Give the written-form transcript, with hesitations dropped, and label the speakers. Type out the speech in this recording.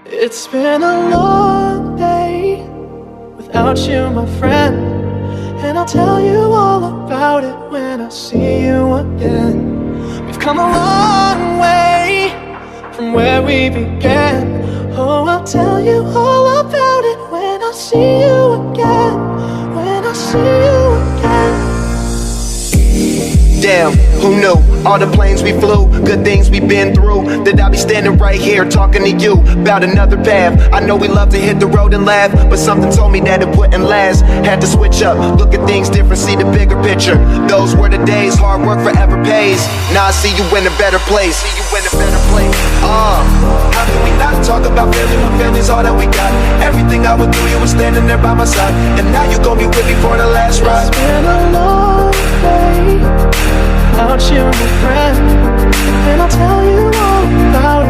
Speaker 1: It's been a long day without you, my friend, and I'll tell you all about it when I see you again. We've come a long way from where we began. Oh, I'll tell you all about it when I see you again. When I see you again.
Speaker 2: Damn, who knew? All the planes we flew, good things we've been through, that I'll be standing right here talking to you about another path. I know we love to hit the road and laugh, but something told me that it wouldn't last. Had to switch up, look at things different, see the bigger picture. Those were the days, hard work forever pays. Now I see you in a better place. How can we not talk about family when family's all that we got? Everything I would do, you were standing there by my side, and now you gon' be with me for the last ride.
Speaker 1: It's been a long day without you, my friend, and I'll tell you all about